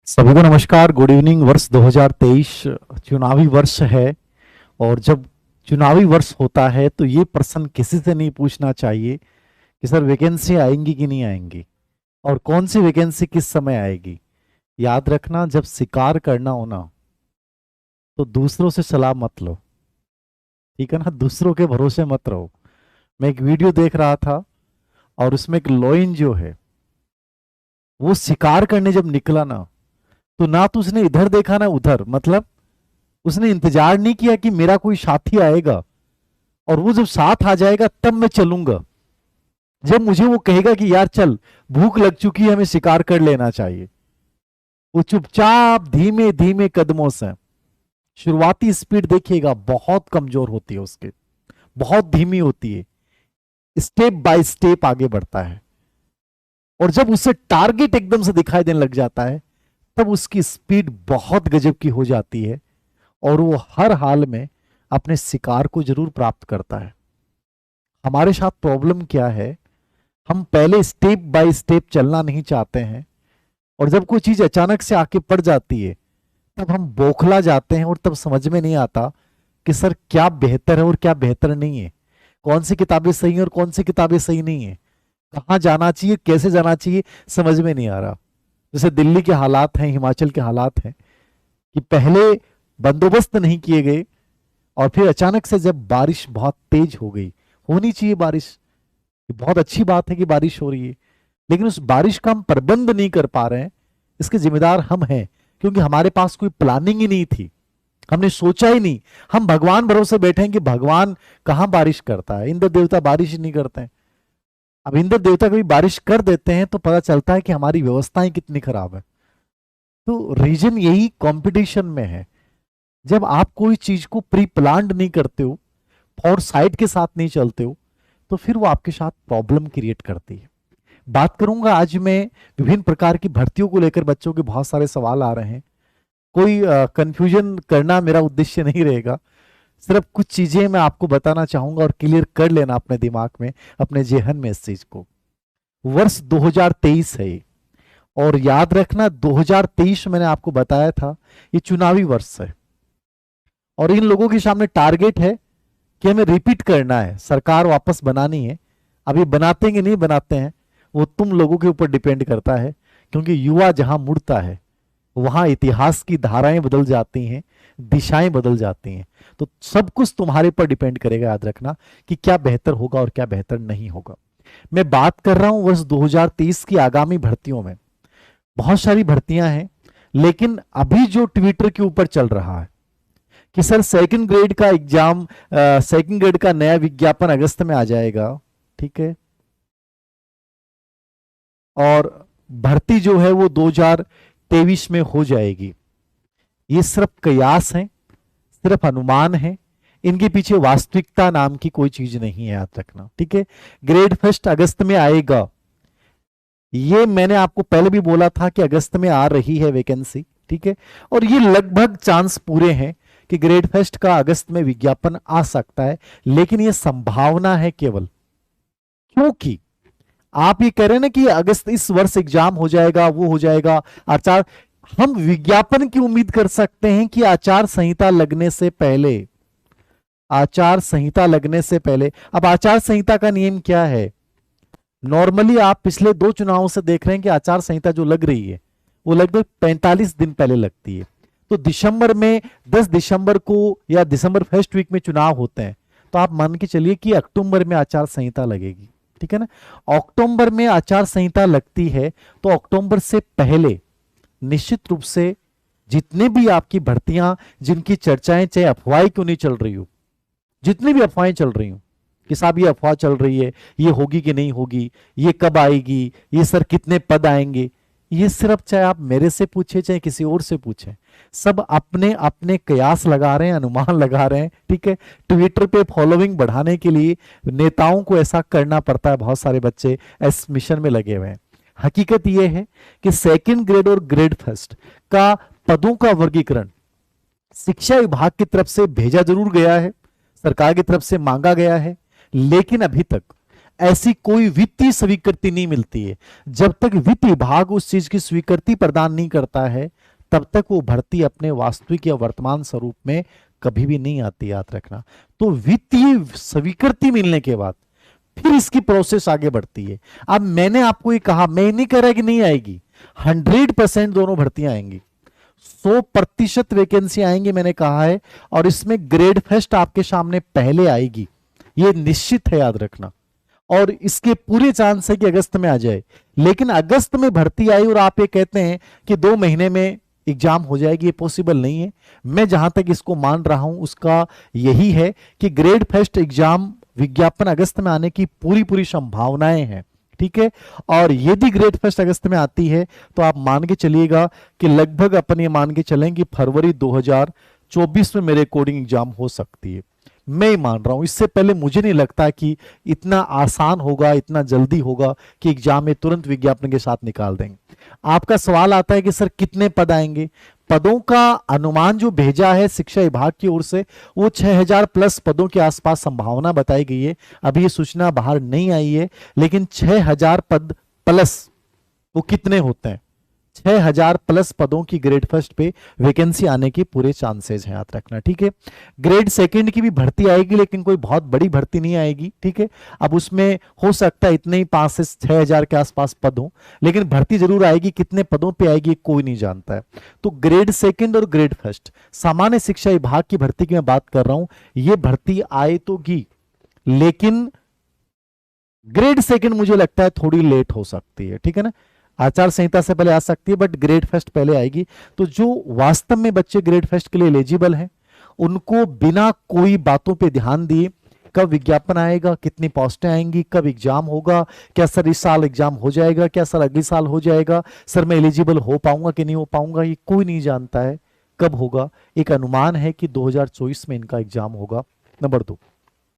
सभी को नमस्कार, गुड इवनिंग। वर्ष 2023 चुनावी वर्ष है। और जब चुनावी वर्ष होता है तो ये प्रश्न किसी से नहीं पूछना चाहिए कि सर वैकेंसी आएंगी कि नहीं आएंगी और कौन सी वैकेंसी किस समय आएगी। याद रखना, जब शिकार करना हो ना तो दूसरों से सलाह मत लो, ठीक है ना। दूसरों के भरोसे मत रहो। मैं एक वीडियो देख रहा था और उसमें एक लोइन जो है वो शिकार करने जब निकला ना तो उसने इधर देखा ना उधर, मतलब उसने इंतजार नहीं किया कि मेरा कोई साथी आएगा और वो जब साथ आ जाएगा तब मैं चलूंगा। जब मुझे वो कहेगा कि यार चल, भूख लग चुकी है, हमें शिकार कर लेना चाहिए, वो चुपचाप धीमे धीमे कदमों से, शुरुआती स्पीड देखिएगा बहुत कमजोर होती है उसकी, बहुत धीमी होती है, स्टेप बाय स्टेप आगे बढ़ता है। और जब उसे टारगेट एकदम से दिखाई देने लग जाता है तब उसकी स्पीड बहुत गजब की हो जाती है और वो हर हाल में अपने शिकार को जरूर प्राप्त करता है। हमारे साथ प्रॉब्लम क्या है, हम पहले स्टेप बाय स्टेप चलना नहीं चाहते हैं और जब कोई चीज अचानक से आके पड़ जाती है तब हम बौखला जाते हैं और तब समझ में नहीं आता कि सर क्या बेहतर है और क्या बेहतर नहीं है, कौन सी किताबें सही हैं और कौन सी किताबें सही नहीं है, कहाँ जाना चाहिए, कैसे जाना चाहिए, समझ में नहीं आ रहा। जैसे दिल्ली के हालात हैं, हिमाचल के हालात हैं कि पहले बंदोबस्त नहीं किए गए और फिर अचानक से जब बारिश बहुत तेज हो गई, होनी चाहिए बारिश, ये बहुत अच्छी बात है कि बारिश हो रही है, लेकिन उस बारिश का हम प्रबंध नहीं कर पा रहे हैं। इसके जिम्मेदार हम हैं, क्योंकि हमारे पास कोई प्लानिंग ही नहीं थी, हमने सोचा ही नहीं। हम भगवान भरोसे बैठे हैं कि भगवान कहाँ बारिश करता है, इंद्र देवता बारिश ही नहीं करते हैं। अब इंद्र देवता कभी बारिश कर देते हैं तो पता चलता है कि हमारी व्यवस्थाएं कितनी खराब है। तो रीजन यही कंपटीशन में है। जब आप कोई चीज को प्री प्लान्ड नहीं करते हो, फॉर साइड के साथ नहीं चलते हो, तो फिर वो आपके साथ प्रॉब्लम क्रिएट करती है। बात करूंगा आज मैं विभिन्न प्रकार की भर्तियों को लेकर, बच्चों के बहुत सारे सवाल आ रहे हैं। कोई कंफ्यूजन करना मेरा उद्देश्य नहीं रहेगा, सिर्फ कुछ चीजें मैं आपको बताना चाहूंगा और क्लियर कर लेना अपने दिमाग में, अपने जेहन में इस चीज को। वर्ष 2023 है ये, और याद रखना 2023 मैंने आपको बताया था ये चुनावी वर्ष है और इन लोगों के सामने टारगेट है कि हमें रिपीट करना है, सरकार वापस बनानी है। अभी बनाते हैं कि नहीं बनाते हैं वो तुम लोगों के ऊपर डिपेंड करता है, क्योंकि युवा जहां मुड़ता है वहां इतिहास की धाराएं बदल जाती हैं, दिशाएं बदल जाती हैं। तो सब कुछ तुम्हारे पर डिपेंड करेगा, याद रखना, कि क्या बेहतर होगा और क्या बेहतर नहीं होगा। मैं बात कर रहा हूं वर्ष 2023 की आगामी भर्तियों में। बहुत सारी भर्तियां हैं, लेकिन अभी जो ट्विटर के ऊपर चल रहा है कि सर सेकंड ग्रेड का एग्जाम, सेकंड ग्रेड का नया विज्ञापन अगस्त में आ जाएगा, ठीक है, और भर्ती जो है वो 2023 में हो जाएगी। ये सिर्फ कयास है, सिर्फ अनुमान है, इनके पीछे वास्तविकता नाम की कोई चीज नहीं है, याद रखना, ठीक है। ग्रेड फर्स्ट अगस्त में आएगा, ये मैंने आपको पहले भी बोला था कि अगस्त में आ रही है वैकेंसी, ठीक है। और ये लगभग चांस पूरे हैं कि ग्रेड फेस्ट का अगस्त में विज्ञापन आ सकता है, लेकिन ये संभावना है केवल, क्योंकि आप ये कह रहे हैं ना कि अगस्त इस वर्ष एग्जाम हो जाएगा, वो हो जाएगा, आचार, हम विज्ञापन की उम्मीद कर सकते हैं कि आचार संहिता लगने से पहले, आचार संहिता लगने से पहले। अब आचार संहिता का नियम क्या है, नॉर्मली आप पिछले 2 चुनावों से देख रहे हैं कि आचार संहिता जो लग रही है वो लगभग 45 दिन पहले लगती है। तो दिसंबर में, 10 दिसंबर को या दिसंबर फर्स्ट वीक में चुनाव होते हैं, तो आप मान के चलिए कि अक्टूबर में आचार संहिता लगेगी, ठीक है ना। अक्टूबर में आचार संहिता लगती है तो अक्टूबर से पहले निश्चित रूप से जितने भी आपकी भर्तियां, जिनकी चर्चाएं चाहे अफवाहें क्यों नहीं चल रही हो, जितनी भी अफवाहें चल रही हो कि साहब ये अफवाह चल रही है, ये होगी कि नहीं होगी, ये कब आएगी, ये सर कितने पद आएंगे, ये सिर्फ चाहे आप मेरे से पूछे चाहे किसी और से पूछे, सब अपने अपने कयास लगा रहे हैं, अनुमान लगा रहे हैं, ठीक है। ट्विटर पे फॉलोइंग बढ़ाने के लिए नेताओं को ऐसा करना पड़ता है, बहुत सारे बच्चे इस मिशन में लगे हुए हैं। हकीकत यह है कि सेकंड ग्रेड और ग्रेड फर्स्ट का पदों का वर्गीकरण शिक्षा विभाग की तरफ से भेजा जरूर गया है, सरकार की तरफ से मांगा गया है, लेकिन अभी तक ऐसी कोई वित्तीय स्वीकृति नहीं मिलती है। जब तक वित्त विभाग उस चीज की स्वीकृति प्रदान नहीं करता है, तब तक वो भर्ती अपने वास्तविक या वर्तमान स्वरूप में कभी भी नहीं आती, याद रखना। तो वित्तीय स्वीकृति मिलने के बाद फिर इसकी प्रोसेस आगे बढ़ती है। अब मैंने आपको ये कहा, मैं नहीं कह रहा कि नहीं आएगी, 100% दोनों भर्तियां आएंगी, 100% वैकेंसी आएंगी, मैंने कहा है। और इसमें ग्रेड फर्स्ट आपके सामने पहले आएगी, ये निश्चित है, याद रखना। और इसके पूरे चांस है कि अगस्त में आ जाए। लेकिन अगस्त में भर्ती आई और आप ये कहते हैं कि 2 महीने में एग्जाम हो जाएगी, ये पॉसिबल नहीं है। मैं जहां तक इसको मान रहा हूं उसका यही है कि ग्रेड फर्स्ट एग्जाम विज्ञापन अगस्त में आने की पूरी संभावनाएं हैं, ठीक है। और यदि ग्रेड फर्स्ट अगस्त में आती है तो आप मान के चलिएगा कि लगभग अपन ये मान के चलें कि फरवरी 2024 में मेरे अकॉर्डिंग एग्जाम हो सकती है। मैं ही मान रहा हूं, इससे पहले मुझे नहीं लगता कि इतना आसान होगा, इतना जल्दी होगा कि एग्जाम में तुरंत विज्ञापन के साथ निकाल देंगे। आपका सवाल आता है कि सर कितने पद आएंगे। पदों का अनुमान जो भेजा है शिक्षा विभाग की ओर से, वो 6000 प्लस पदों के आसपास संभावना बताई गई है। अभी ये सूचना बाहर नहीं आई है, लेकिन 6000 पद प्लस वो कितने होते हैं, 6000 प्लस पदों की ग्रेड फर्स्ट पे वैकेंसी आने के पूरे चांसेस हैं, याद रखना, ठीक है। ग्रेड सेकंड की भी भर्ती आएगी, लेकिन कोई बहुत बड़ी भर्ती नहीं आएगी, ठीक है। अब उसमें हो सकता है इतने ही 5 से 6000 के आसपास पद हो, लेकिन भर्ती जरूर आएगी। कितने पदों पे आएगी कोई नहीं जानता है। तो ग्रेड सेकंड और ग्रेड फर्स्ट सामान्य शिक्षा विभाग की भर्ती की मैं बात कर रहा हूं, ये भर्ती आए तो गी, लेकिन ग्रेड सेकंड मुझे लगता है थोड़ी लेट हो सकती है, ठीक है ना। आचार संहिता से पहले आ सकती है, बट ग्रेड फर्स्ट पहले आएगी। तो जो वास्तव में बच्चे ग्रेड फर्स्ट के लिए एलिजिबल हैं, उनको बिना कोई बातों पे ध्यान दिए कब विज्ञापन आएगा, कितनी पोस्टें आएंगी, कब एग्जाम होगा, क्या सर इस साल एग्जाम हो जाएगा, क्या सर अगले साल हो जाएगा, सर मैं एलिजिबल हो पाऊंगा कि नहीं हो पाऊंगा, ये कोई नहीं जानता है कब होगा। एक अनुमान है कि 2024 में इनका एग्जाम होगा। नंबर 2,